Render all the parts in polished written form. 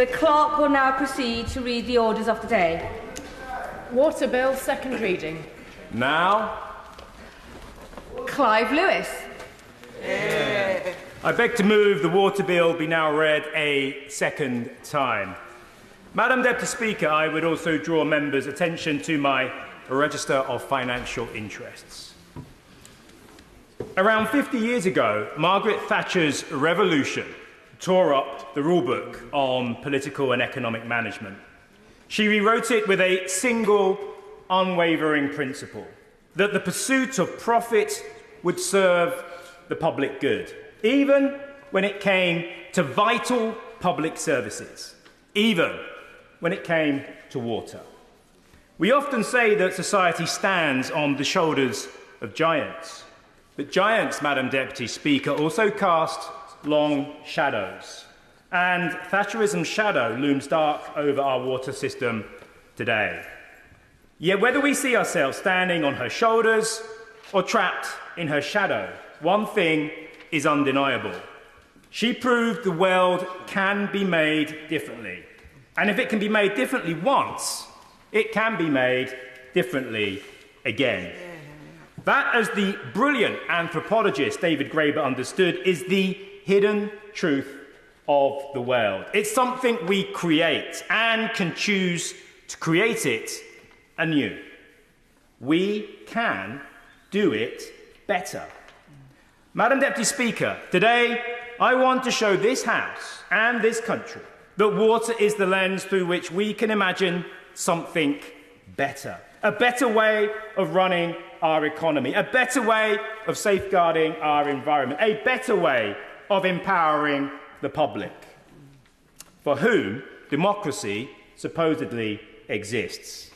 The clerk will now proceed to read the orders of the day. Water Bill, second reading. Now. Clive Lewis. I beg to move the water bill be now read a second time. Madam Deputy Speaker, I would also draw members' attention to my register of financial interests. Around 50 years ago, Margaret Thatcher's revolution tore up the rulebook on political and economic management. She rewrote it with a single, unwavering principle, that the pursuit of profit would serve the public good, even when it came to vital public services, even when it came to water. We often say that society stands on the shoulders of giants, but giants, Madam Deputy Speaker, also cast long shadows, and Thatcherism's shadow looms dark over our water system today. Yet whether we see ourselves standing on her shoulders or trapped in her shadow, one thing is undeniable. She proved the world can be made differently. And if it can be made differently once, it can be made differently again. That, as the brilliant anthropologist David Graeber understood, is the hidden truth of the world. It's something we create and can choose to create it anew. We can do it better. Madam Deputy Speaker, today I want to show this House and this country that water is the lens through which we can imagine something better. A better way of running our economy, a better way of safeguarding our environment, a better way of empowering the public, for whom democracy supposedly exists.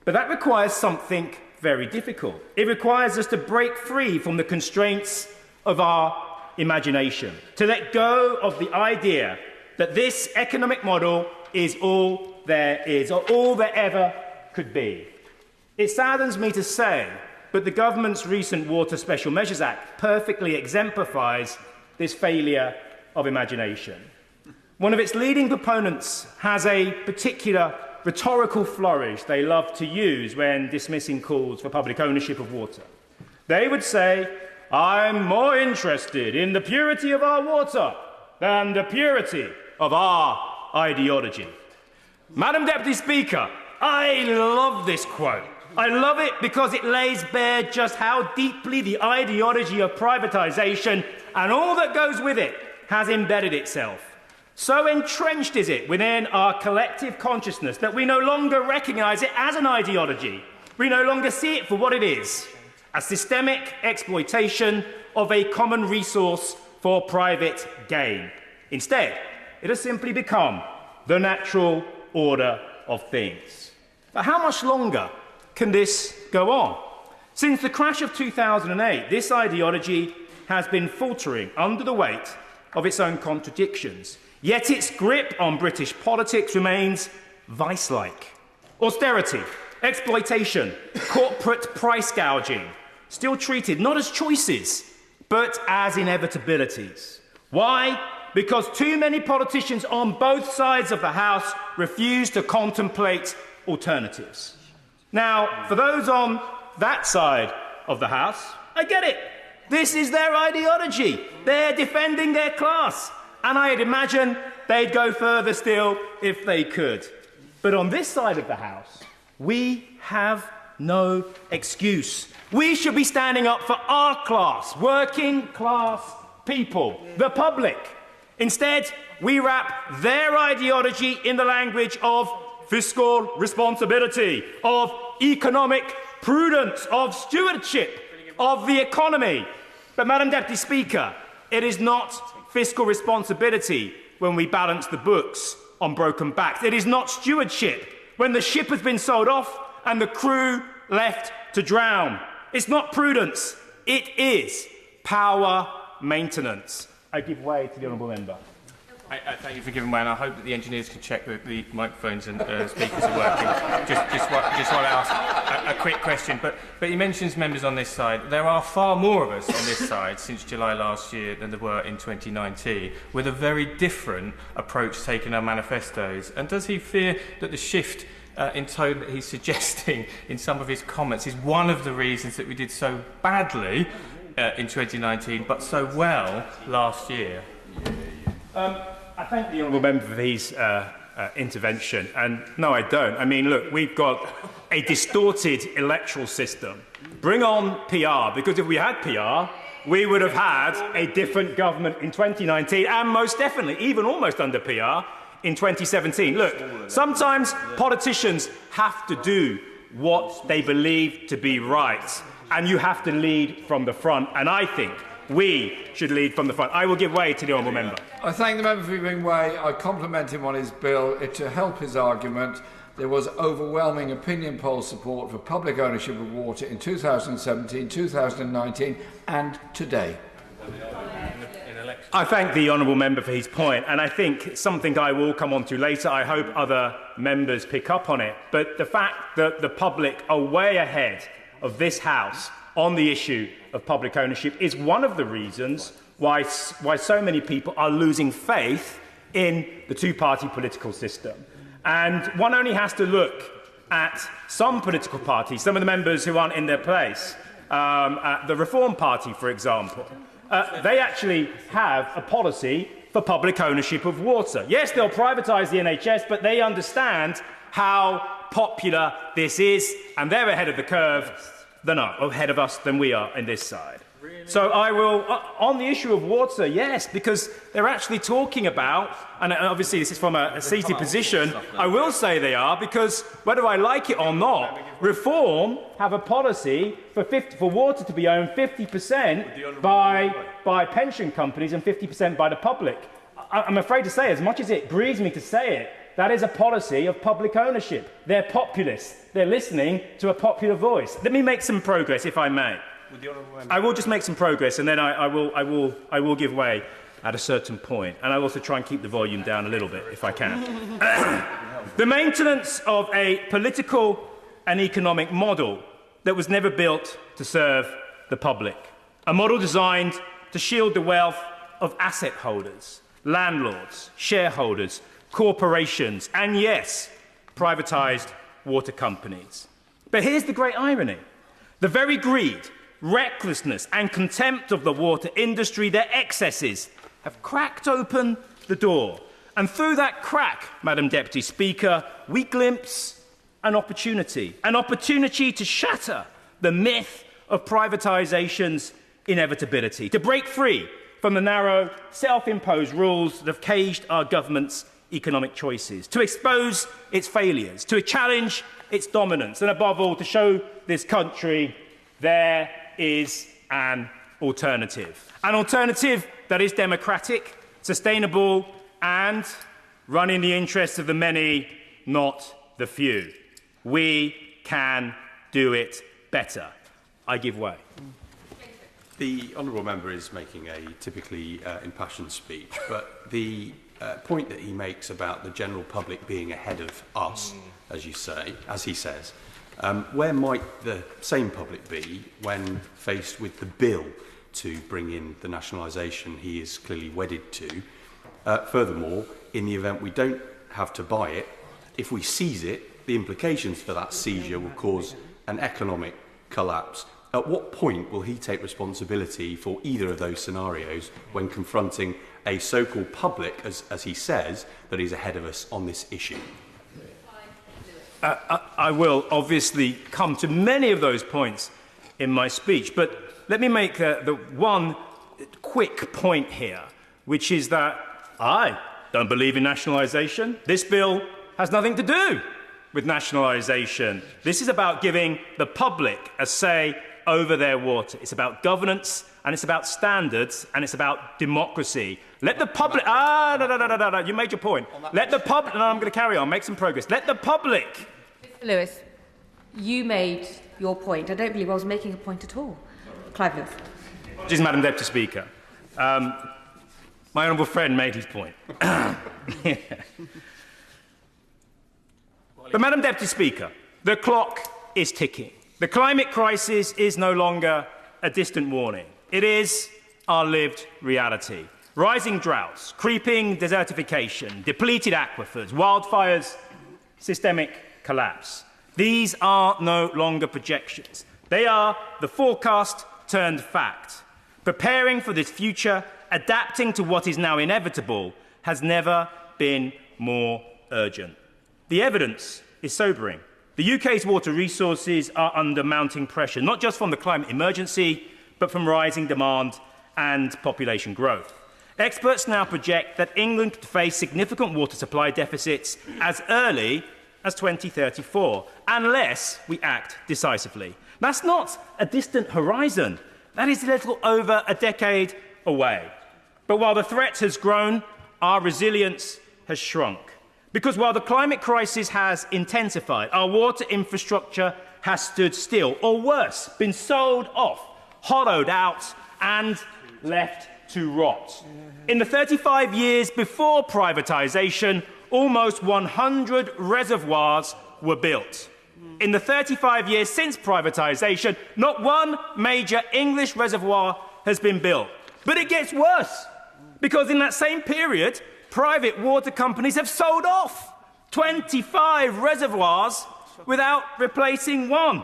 But that requires something very difficult. It requires us to break free from the constraints of our imagination, to let go of the idea that this economic model is all there is, or all there ever could be. It saddens me to say, but the government's recent Water Special Measures Act perfectly exemplifies this failure of imagination. One of its leading proponents has a particular rhetorical flourish they love to use when dismissing calls for public ownership of water. They would say, "I'm more interested in the purity of our water than the purity of our ideology." Madam Deputy Speaker, I love this quote. I love it because it lays bare just how deeply the ideology of privatization and all that goes with it has embedded itself. So entrenched is it within our collective consciousness that we no longer recognize it as an ideology. We no longer see it for what it is, a systemic exploitation of a common resource for private gain. Instead, it has simply become the natural order of things. But how much longer can this go on? Since the crash of 2008, this ideology has been faltering under the weight of its own contradictions. Yet its grip on British politics remains vice-like. Austerity, exploitation, corporate price gouging, still treated not as choices, but as inevitabilities. Why? Because too many politicians on both sides of the House refuse to contemplate alternatives. Now, for those on that side of the House, I get it. This is their ideology. They're defending their class. And I'd imagine they'd go further still if they could. But on this side of the House, we have no excuse. We should be standing up for our class, working class people, the public. Instead, we wrap their ideology in the language of fiscal responsibility, of economic prudence, of stewardship of the economy. But, Madam Deputy Speaker, it is not fiscal responsibility when we balance the books on broken backs. It is not stewardship when the ship has been sold off and the crew left to drown. It's not prudence. It is power maintenance. I give way to the honourable member. Thank you for giving way, and I hope that the engineers can check that the microphones and speakers are working. Just want to ask a quick question. But he mentions members on this side. There are far more of us on this side since July last year than there were in 2019, with a very different approach taken in our manifestos. And does he fear that the shift in tone that he's suggesting in some of his comments is one of the reasons that we did so badly in 2019, but so well last year? I thank the honourable member for his intervention, and no, I don't. I mean, look, we've got a distorted electoral system. Bring on PR, because if we had PR, we would have had a different government in 2019, and most definitely, even almost under PR, in 2017. Look, sometimes politicians have to do what they believe to be right, and you have to lead from the front, and I think we should lead from the front. I will give way to the honourable member. I thank the member for giving way. I compliment him on his bill. To help his argument, there was overwhelming opinion poll support for public ownership of water in 2017, 2019 and today. I thank the honourable member for his point, and I think something I will come on to later. I hope other members pick up on it. But the fact that the public are way ahead of this House on the issue of public ownership is one of the reasons why so many people are losing faith in the two-party political system. And one only has to look at some political parties, some of the members who aren't in their place, at the Reform Party, for example. They actually have a policy for public ownership of water. Yes, they'll privatise the NHS, but they understand how popular this is, and they're ahead of the curve ahead of us than we are in this side. Really? So I will, on the issue of water, yes, because they're actually talking about, and obviously this is from a seated position, I will say they are, because whether I like it or not, Reform have a policy for water to be owned 50% by pension companies and 50% by the public. I'm afraid to say, as much as it grieves me to say it, that is a policy of public ownership. They're populists. They're listening to a popular voice. Let me make some progress, if I may. I will just make some progress, and then I will give way at a certain point. And I'll also try and keep the volume down a little bit, if I can. The maintenance of a political and economic model that was never built to serve the public. A model designed to shield the wealth of asset holders, landlords, shareholders, corporations, and yes, privatised water companies. But here's the great irony. The very greed, recklessness and contempt of the water industry, their excesses, have cracked open the door. And through that crack, Madam Deputy Speaker, we glimpse an opportunity to shatter the myth of privatisation's inevitability, to break free from the narrow, self-imposed rules that have caged our government's economic choices, to expose its failures, to challenge its dominance, and above all, to show this country there is an alternative. An alternative that is democratic, sustainable, and run in the interests of the many, not the few. We can do it better. I give way. The honourable member is making a typically impassioned speech, but the point that he makes about the general public being ahead of us, as he says, where might the same public be when faced with the bill to bring in the nationalisation he is clearly wedded to? Furthermore, in the event we don't have to buy it, if we seize it, the implications for that seizure will cause an economic collapse. At what point will he take responsibility for either of those scenarios when confronting a so-called public, as he says, that is ahead of us on this issue? I will obviously come to many of those points in my speech, but let me make the one quick point here, which is that I don't believe in nationalisation. This bill has nothing to do with nationalisation. This is about giving the public a say over their water. It's about governance, and it's about standards, and it's about democracy. Let the public... No, you made your point. Let the public... No, I'm going to carry on, make some progress. Let the public... Mr. Lewis, you made your point. I don't believe I was making a point at all. Clive Lewis. Madam Deputy Speaker. My honourable friend made his point. Yeah. But, Madam Deputy Speaker, the clock is ticking. The climate crisis is no longer a distant warning. It is our lived reality. Rising droughts, creeping desertification, depleted aquifers, wildfires, systemic collapse. These are no longer projections. They are the forecast turned fact. Preparing for this future, adapting to what is now inevitable, has never been more urgent. The evidence is sobering. The UK's water resources are under mounting pressure, not just from the climate emergency, but from rising demand and population growth. Experts now project that England could face significant water supply deficits as early as 2034, unless we act decisively. That's not a distant horizon. That is a little over a decade away. But while the threat has grown, our resilience has shrunk. Because while the climate crisis has intensified, our water infrastructure has stood still, or worse, been sold off, hollowed out, and left to rot. In the 35 years before privatisation, almost 100 reservoirs were built. In the 35 years since privatisation, not one major English reservoir has been built. But it gets worse, because in that same period, private water companies have sold off 25 reservoirs without replacing one.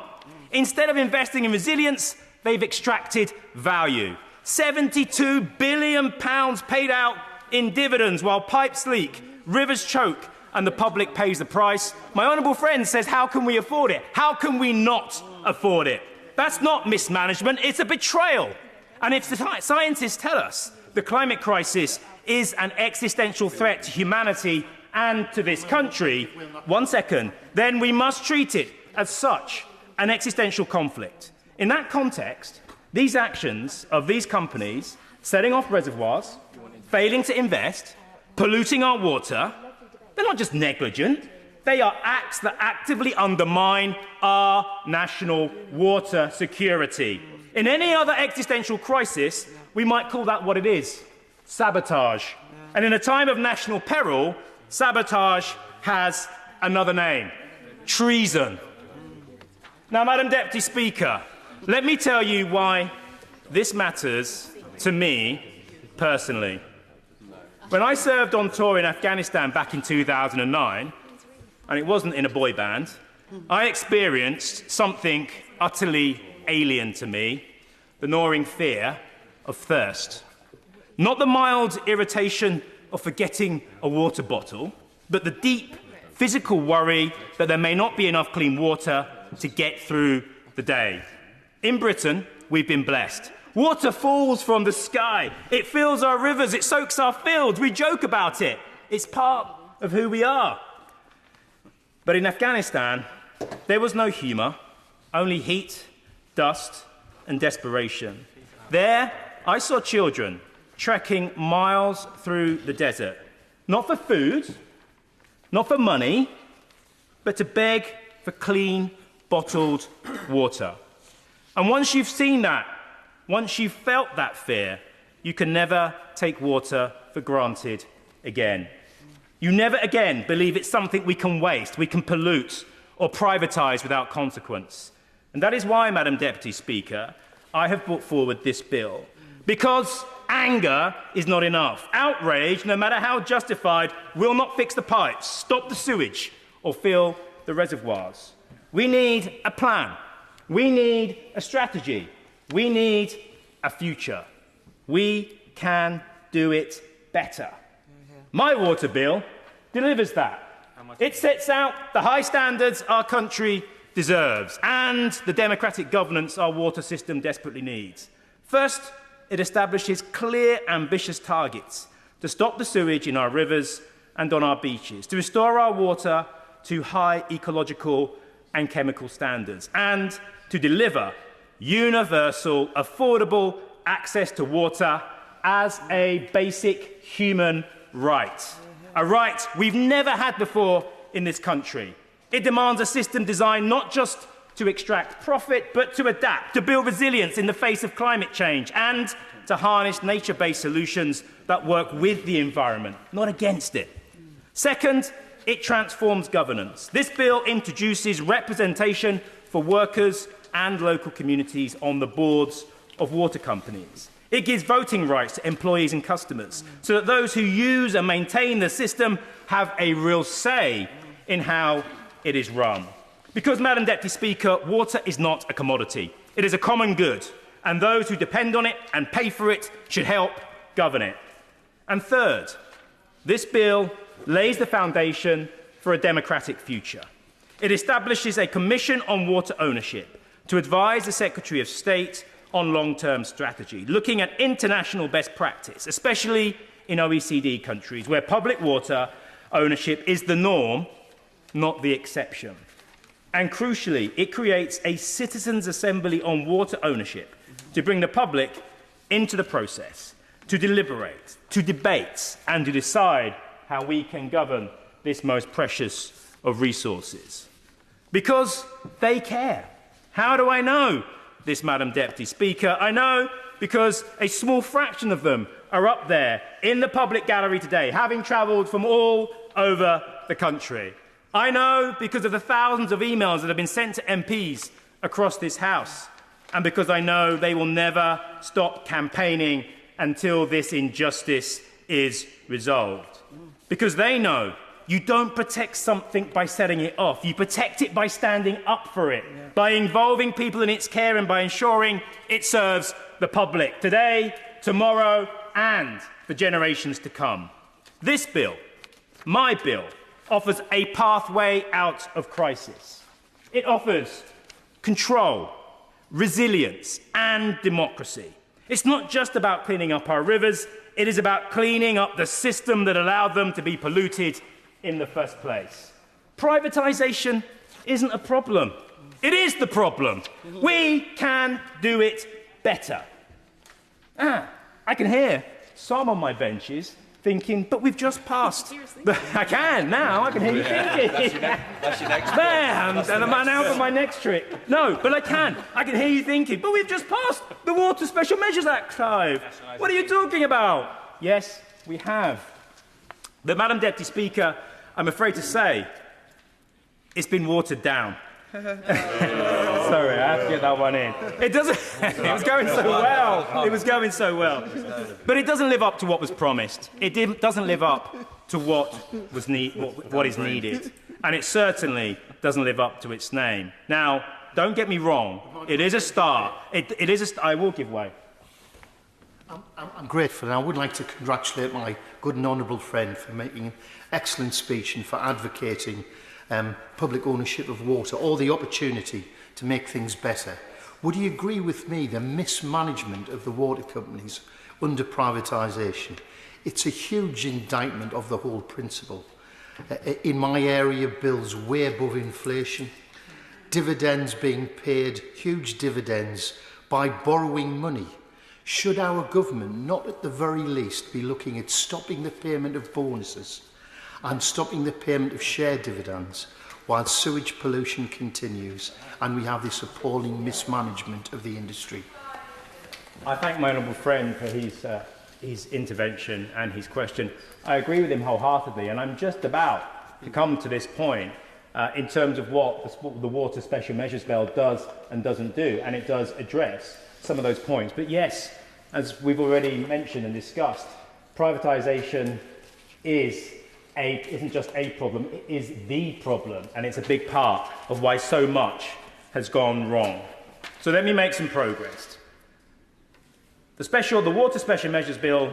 Instead of investing in resilience, they've extracted value. £72 billion paid out in dividends while pipes leak, rivers choke, and the public pays the price. My honourable friend says, how can we afford it? How can we not afford it? That's not mismanagement, it's a betrayal. And if the scientists tell us the climate crisis is an existential threat to humanity and to this country, then we must treat it as such, an existential conflict. In that context, these actions of these companies, setting off reservoirs, failing to invest, polluting our water, they're not just negligent, they are acts that actively undermine our national water security. In any other existential crisis, we might call that what it is, sabotage. And in a time of national peril, sabotage has another name, treason. Now, Madam Deputy Speaker, let me tell you why this matters to me personally. When I served on tour in Afghanistan back in 2009, and it wasn't in a boy band, I experienced something utterly alien to me, the gnawing fear of thirst. Not the mild irritation of forgetting a water bottle, but the deep physical worry that there may not be enough clean water to get through the day. In Britain, we've been blessed. Water falls from the sky. It fills our rivers. It soaks our fields. We joke about it. It's part of who we are. But in Afghanistan, there was no humour, only heat, dust, and desperation. There, I saw children trekking miles through the desert, not for food, not for money, but to beg for clean, bottled water. And once you've seen that, once you've felt that fear, you can never take water for granted again. You never again believe it's something we can waste, we can pollute, or privatise without consequence. And that is why, Madam Deputy Speaker, I have brought forward this bill. Because anger is not enough. Outrage, no matter how justified, will not fix the pipes, stop the sewage, or fill the reservoirs. We need a plan. We need a strategy. We need a future. We can do it better. My water bill delivers that. It sets out the high standards our country deserves and the democratic governance our water system desperately needs. First, it establishes clear, ambitious targets to stop the sewage in our rivers and on our beaches, to restore our water to high ecological and chemical standards, and to deliver universal, affordable access to water as a basic human right. A right we've never had before in this country. It demands a system designed not just to extract profit, but to adapt, to build resilience in the face of climate change, and to harness nature-based solutions that work with the environment, not against it. Second, it transforms governance. This bill introduces representation for workers and local communities on the boards of water companies. It gives voting rights to employees and customers so that those who use and maintain the system have a real say in how it is run. Because, Madam Deputy Speaker, water is not a commodity. It is a common good, and those who depend on it and pay for it should help govern it. And third, this bill lays the foundation for a democratic future. It establishes a commission on water ownership to advise the Secretary of State on long-term strategy, looking at international best practice, especially in OECD countries, where public water ownership is the norm, not the exception. And crucially, it creates a citizens' assembly on water ownership to bring the public into the process, to deliberate, to debate, and to decide how we can govern this most precious of resources. Because they care. How do I know this, Madam Deputy Speaker? I know because a small fraction of them are up there in the public gallery today, having travelled from all over the country. I know because of the thousands of emails that have been sent to MPs across this House, and because I know they will never stop campaigning until this injustice is resolved. Because they know you don't protect something by setting it off. You protect it by standing up for it, by involving people in its care and by ensuring it serves the public today, tomorrow, and for generations to come. This bill, my bill, offers a pathway out of crisis. It offers control, resilience, and democracy. It's not just about cleaning up our rivers, it is about cleaning up the system that allowed them to be polluted in the first place. Privatisation isn't a problem. It is the problem. We can do it better. I can hear some on my benches thinking, but we've just passed. I can now. I can hear you thinking. That's your next Man, and I'm now for my next trick. No, but I can. I can hear you thinking, but we've just passed the Water Special Measures Act, Clive. What are you talking about? Yes, we have. But, Madam Deputy Speaker, I'm afraid to say, it's been watered down. Sorry, I have to get that one in. It doesn't. It was going so well. It was going so well. But it doesn't live up to what was promised. It doesn't live up to what is needed. And it certainly doesn't live up to its name. Now, don't get me wrong. It is a start. I will give way. I'm grateful, and I would like to congratulate my good and honourable friend for making an excellent speech and for advocating public ownership of water, or the opportunity to make things better. Would you agree with me the mismanagement of the water companies under privatisation? It's a huge indictment of the whole principle. In my area, bills way above inflation, dividends being paid, huge dividends, by borrowing money. Should our government not at the very least be looking at stopping the payment of bonuses and stopping the payment of share dividends while sewage pollution continues and we have this appalling mismanagement of the industry? I thank my honourable friend for his intervention and his question. I agree with him wholeheartedly, and I'm just about to come to this point in terms of what the Water Special Measures Bill does and doesn't do, and it does address some of those points. But yes, as we've already mentioned and discussed, privatisation isn't just a problem, it is the problem, and it's a big part of why so much has gone wrong. So let me make some progress. The Water Special Measures Bill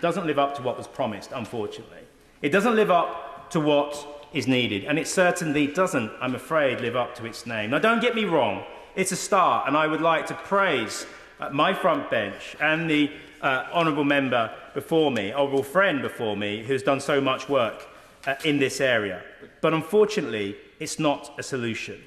doesn't live up to what was promised, unfortunately. It doesn't live up to what is needed, and it certainly doesn't, I'm afraid, live up to its name. Now, don't get me wrong, it's a start, and I would like to praise my front bench and the honourable member before me, honourable friend before me, who's done so much work in this area. But unfortunately, it's not a solution.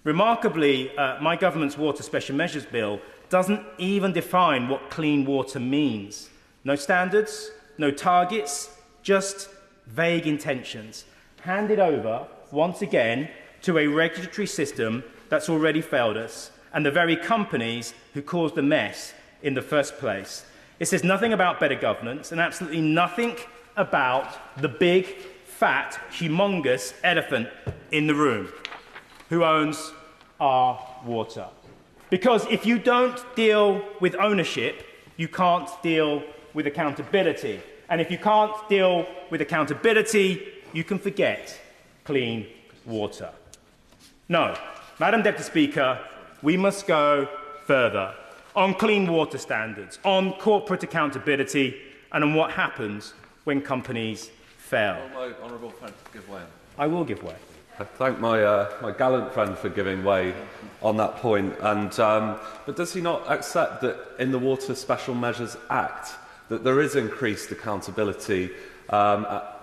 Remarkably, my government's Water Special Measures Bill doesn't even define what clean water means. No standards, no targets, just vague intentions, handed over, once again, to a regulatory system that's already failed us, and the very companies who caused the mess in the first place. It says nothing about better governance and absolutely nothing about the big, fat, humongous elephant in the room. Who owns our water? Because if you don't deal with ownership, you can't deal with accountability. And if you can't deal with accountability, you can forget clean water. No, Madam Deputy Speaker, we must go further on clean water standards, on corporate accountability, and on what happens when companies fail. Well, my honourable friend, give way. I will give way. I thank my gallant friend for giving way on that point. And but does he not accept that in the Water Special Measures Act that there is increased accountability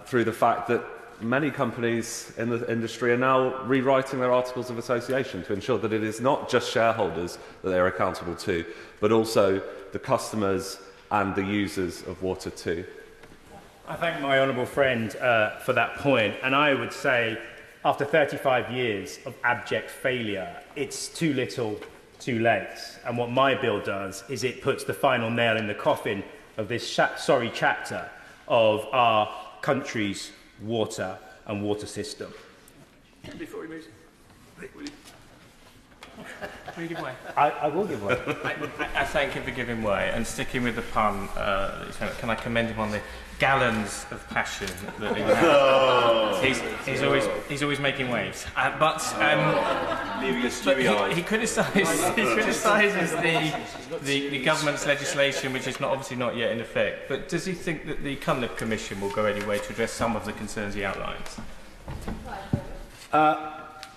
through the fact that many companies in the industry are now rewriting their Articles of Association to ensure that it is not just shareholders that they are accountable to, but also the customers and the users of water too? I thank my honourable friend for that point, and I would say after 35 years of abject failure, it's too little, too late. And what my bill does is it puts the final nail in the coffin of this sorry chapter of our country's water and water system. Before we move, will you give way? I will give way. I thank him for giving way, and sticking with the pun, can I commend him on the gallons of passion that he has? He's always making waves. He criticises the government's legislation, which is obviously not yet in effect. But does he think that the Cunliffe Commission will go anywhere to address some of the concerns he outlines?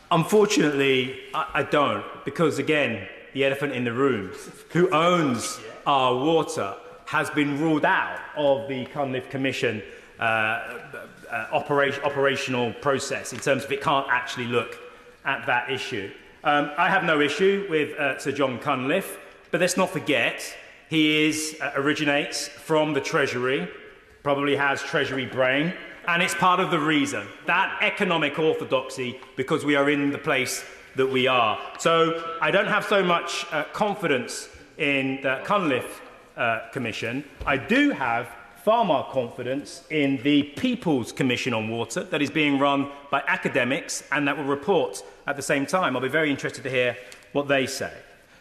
Unfortunately, I don't, because again, the elephant in the room, who owns our water, has been ruled out of the Cunliffe Commission operational process in terms of it can't actually look at that issue. I have no issue with Sir John Cunliffe, but let's not forget he originates from the Treasury, probably has Treasury brain, and it's part of the reason, that economic orthodoxy, because we are in the place that we are. So I don't have so much confidence in the Cunliffe Commission. I do have far more confidence in the People's Commission on Water that is being run by academics and that will report at the same time. I'll be very interested to hear what they say.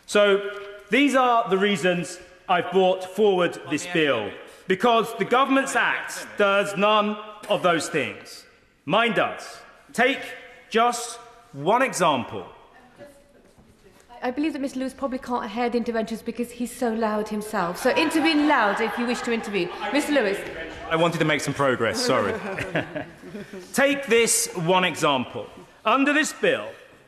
So these are the reasons I've brought forward this bill, because the Government's Act does none of those things. Mine does. Take just one example. I believe that Mr. Lewis probably can't hear the interventions because he's so loud himself. So intervene loud if you wish to intervene. Mr. Lewis. I wanted to make some progress, sorry. Take this one example. Under this bill,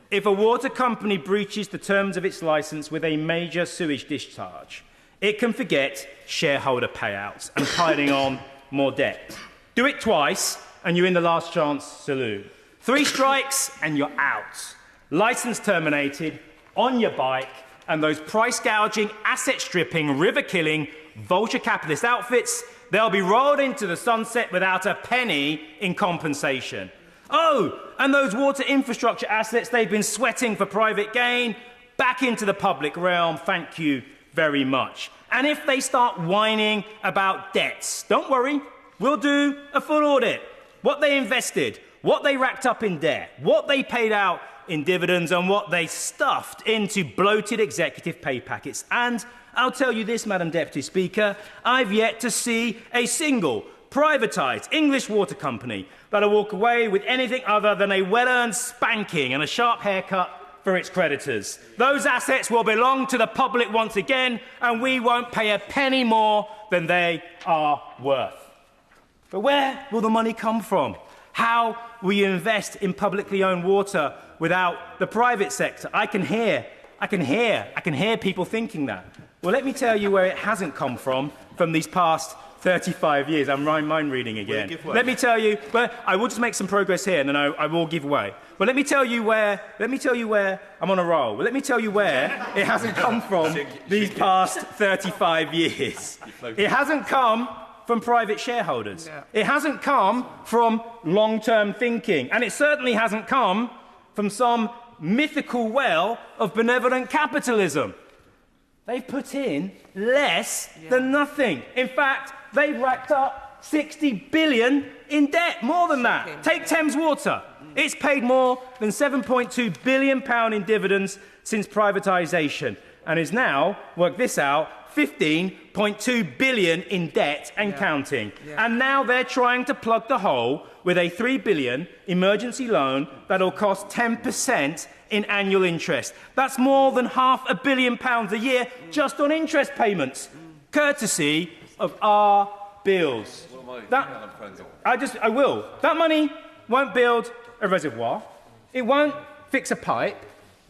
if a water company breaches the terms of its licence with a major sewage discharge, it can forget shareholder payouts and piling on more debt. Do it twice and you're in the last chance saloon. 3 strikes and you're out. Licence terminated, on your bike, and those price-gouging, asset-stripping, river-killing, vulture capitalist outfits, they'll be rolled into the sunset without a penny in compensation. Oh, and those water infrastructure assets they've been sweating for private gain, back into the public realm, thank you very much. And if they start whining about debts, don't worry, we'll do a full audit. What they invested, what they racked up in debt, what they paid out in dividends, and what they stuffed into bloated executive pay packets. And I'll tell you this, Madam Deputy Speaker, I've yet to see a single privatised English water company that'll walk away with anything other than a well-earned spanking and a sharp haircut for its creditors. Those assets will belong to the public once again, and we won't pay a penny more than they are worth. But where will the money come from? How will you invest in publicly owned water without the private sector? I can hear people thinking that. Well, let me tell you where it hasn't come from these past 35 years. I'm mind reading again. Let me tell you, but I will just make some progress here, and then I will give way. But let me tell you where I'm on a roll. Well, let me tell you where it hasn't come from these past 35 years. It hasn't come from private shareholders. Yeah. It hasn't come from long-term thinking, and it certainly hasn't come from some mythical well of benevolent capitalism. they've put in less than nothing. In fact, they've racked up 60 billion in debt, more than that. Take Thames Water. It's paid more than £7.2 billion in dividends since privatisation and is now, work this out, 15.2 billion in debt and counting. And now they're trying to plug the hole with a £3 billion emergency loan that'll cost 10% in annual interest. That's more than £500 million a year just on interest payments, courtesy of our bills. I will. That money won't build a reservoir. It won't fix a pipe.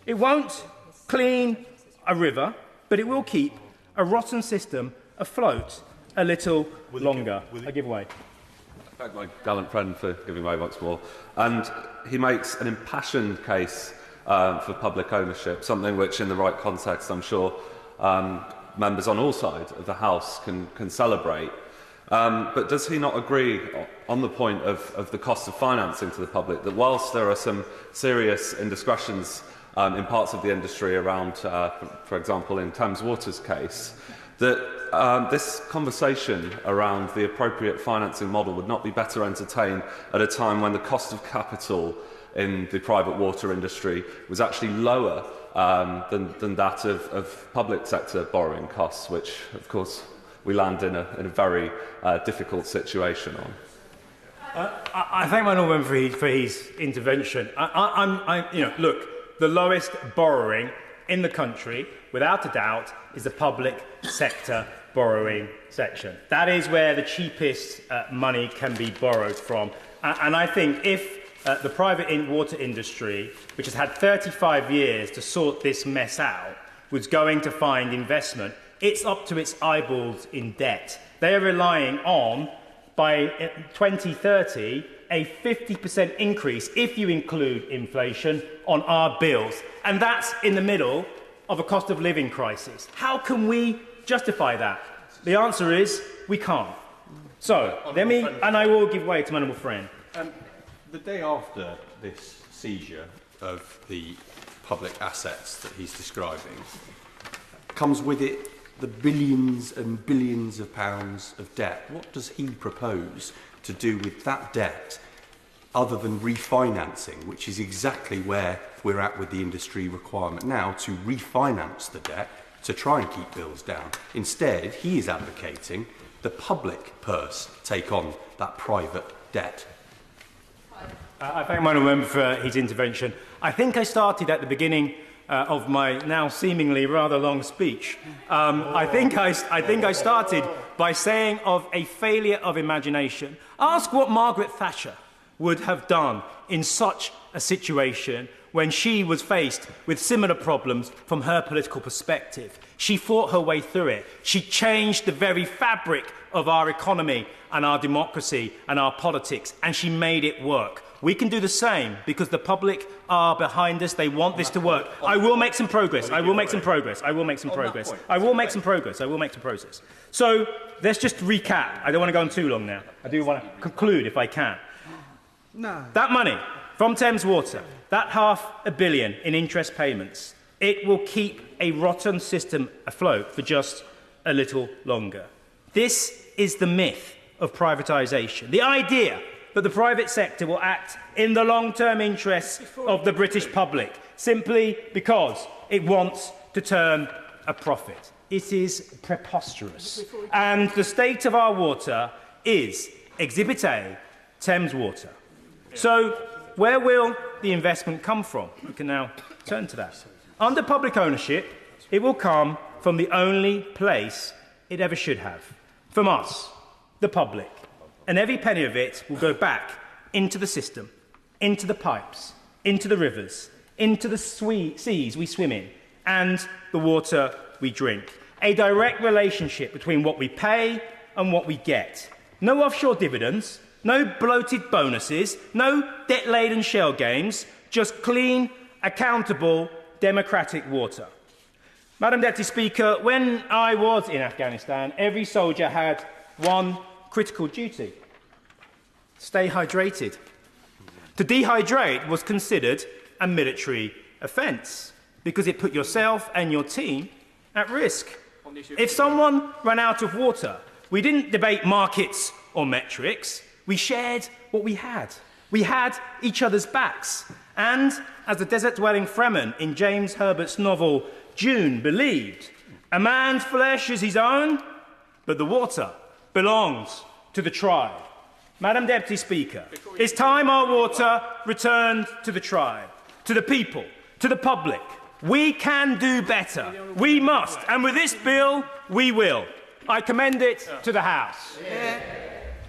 It won't clean a river, but it will keep a rotten system afloat a little longer. I give way. I thank my gallant friend for giving way once more. And he makes an impassioned case for public ownership, something which, in the right context, I'm sure members on all sides of the House can celebrate. But does he not agree on the point of the cost of financing to the public, that whilst there are some serious indiscretions in parts of the industry around, for example, in Thames Water's case, that this conversation around the appropriate financing model would not be better entertained at a time when the cost of capital in the private water industry was actually lower than that of public sector borrowing costs, which, of course, we land in a very difficult situation on. I thank my honourable member for his intervention. Look, the lowest borrowing in the country, without a doubt, is the public sector borrowing section. That is where the cheapest money can be borrowed from. And I think if the private water industry, which has had 35 years to sort this mess out, was going to find investment, it's up to its eyeballs in debt. They are relying on, by 2030, a 50% increase, if you include inflation, on our bills. And that's in the middle of a cost of living crisis. How can we justify that? The answer is we can't. So, and I will give way to my honourable friend. The day after this seizure of the public assets that he's describing comes with it the billions and billions of pounds of debt. What does he propose to do with that debt other than refinancing, which is exactly where we're at with the industry requirement now, to refinance the debt to try and keep bills down? Instead, he is advocating the public purse take on that private debt. I thank my honourable member for his intervention. I think I started at the beginning of my now seemingly rather long speech. I think I started by saying of a failure of imagination. Ask what Margaret Thatcher would have done in such a situation when she was faced with similar problems from her political perspective. She fought her way through it. She changed the very fabric of our economy and our democracy and our politics, and she made it work. We can do the same because the public are behind us. They want this to work. I will make some progress. I will make some progress. I will make some progress. I will make some progress. I will make some progress. So let's just recap. I don't want to go on too long now. I do want to conclude if I can. No. That money from Thames Water, that £500 million in interest payments, it will keep a rotten system afloat for just a little longer. This is the myth of privatisation. The idea that the private sector will act in the long-term interests of the British public simply because it wants to turn a profit. It is preposterous. And the state of our water is Exhibit A, Thames Water. So where will the investment come from? We can now turn to that. Under public ownership, it will come from the only place it ever should have, from us, the public. And every penny of it will go back into the system, into the pipes, into the rivers, into the seas we swim in, and the water we drink. A direct relationship between what we pay and what we get. No offshore dividends, no bloated bonuses, no debt-laden shell games, just clean, accountable, democratic water. Madam Deputy Speaker, when I was in Afghanistan, every soldier had one critical duty: stay hydrated. To dehydrate was considered a military offence because it put yourself and your team at risk. If someone ran out of water, we didn't debate markets or metrics. We shared what we had. We had each other's backs. And, as the desert-dwelling Fremen in James Herbert's novel June believed, a man's flesh is his own, but the water belongs to the tribe. Madam Deputy Speaker, it's time our water returned to the tribe, to the people, to the public. We can do better. We must. And with this bill, we will. I commend it to the House. Yeah.